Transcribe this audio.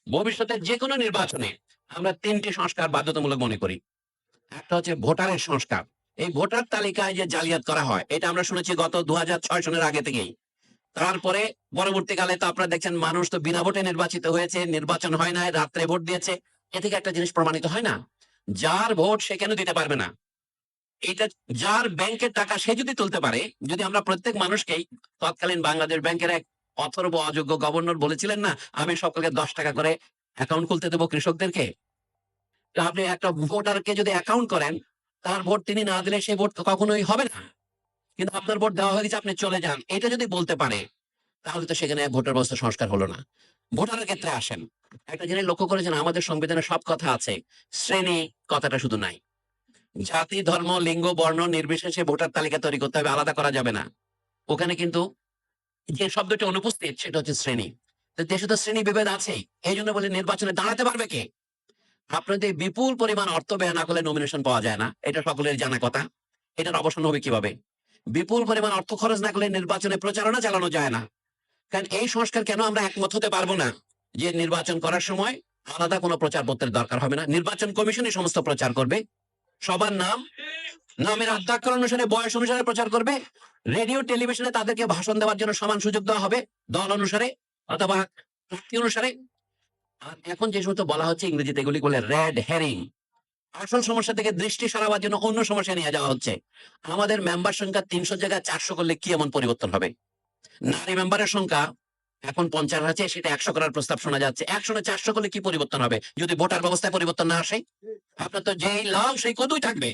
ভবিষ্যতে যে কোনো নির্বাচনে আমরা ৩টি সংস্কার বাধ্যতামূলক মনে করি। একটা হচ্ছে ভোটারের সংস্কার। এই ভোটার তালিকায় যে জালিয়াত করা হয়, এটা আমরা শুনেছি গত ২০০৬ সনের আগে থেকেই। তারপরে পরবর্তীকালে তো আপনারা দেখছেন মানুষ তো বিনা ভোটে নির্বাচিত হয়েছে, নির্বাচন হয় নাই, রাত্রে ভোট দিয়েছে। এ থেকে একটা জিনিস প্রমাণিত হয় না? যার ভোট সে কেন দিতে পারবে না? এটা যার ব্যাংকের টাকা সে যদি তুলতে পারে, যদি আমরা প্রত্যেক মানুষকেই তৎকালীন বাংলাদেশ ব্যাংকের এক অথর্ব অযোগ্য গভর্নর বলেছিলেন না, আমি সকলকে ৳১০ করে অ্যাকাউন্ট খুলতে দেব কৃষকদেরকে। তো আপনি একটা ভোটারকে যদি অ্যাকাউন্ট করেন, তার ভোট তিনি না দিলে সেই ভোট কখনোই হবে না। কিন্তু আপনার ভোট দেওয়া হয়ে গেছে, আপনি চলে যান। এটা যদি বলতে পারে, তাহলে তো সেখানে ভোটার ব্যবস্থা সংস্কার হলো না। ভোটারের ক্ষেত্রে আসেন। একটা জিনিস লক্ষ্য করেছেন আমাদের সংবিধানে সব কথা আছে। শ্রেণী কথাটা শুধু নাই। জাতি, ধর্ম, লিঙ্গ, বর্ণ নির্বিশেষে ভোটার তালিকা তৈরি করতে হবে, আলাদা করা যাবে না। ওখানে কিন্তু যে শব্দটি অনুপস্থিত সেটা হচ্ছে শ্রেণী। তো দেশে তো শ্রেণী বিভেদ আছেই। এইজন্য বলি নির্বাচনে দাঁড়াতে পারবে কে? আপনার যদি বিপুল পরিমাণ অর্থ ব্যয় না করলে নমিনেশন পাওয়া যায় না। এটা সকলের জানা কথা। এটার অবসান হবে কিভাবে? বিপুল পরিমাণ অর্থ খরচ না করলে নির্বাচনে প্রচারণা চালানো যায় না। কারণ এই সংস্কার কেন আমরা একমত হতে পারবো না? যে নির্বাচন করার সময় আলাদা কোনো প্রচারপত্রের দরকার হবে না। নির্বাচন কমিশনই সমস্ত প্রচার করবে। সবার নাম, নামের আদ্যাক্ষর অনুসারে, বয়স অনুসারে প্রচার করবে। রেডিও, টেলিভিশনে তাদেরকে ভাষণ দেওয়ার জন্য সমান সুযোগ দেওয়া হবে, দল অনুসারে অথবা প্রার্থী অনুসারে। আর এখন যে সমস্ত বলা হচ্ছে ইংরেজিতে এগুলি বলে রেড হেরিং। আসল সমস্যা থেকে দৃষ্টি সরাবার জন্য অন্য সমস্যা নিয়ে যাওয়া হচ্ছে। আমাদের মেম্বার সংখ্যা ৩০০ জায়গায় ৪০০ করলে কি এমন পরিবর্তন হবে? নারী মেম্বারের সংখ্যা এখন ৫০ আছে, সেটা ১০০ করার প্রস্তাব শোনা যাচ্ছে। ১০০ না ৪০০ করলে কি পরিবর্তন হবে? যদি ভোটার ব্যবস্থায় পরিবর্তন না আসে? আপনার তো যেই লাল সেই কদুই থাকবে।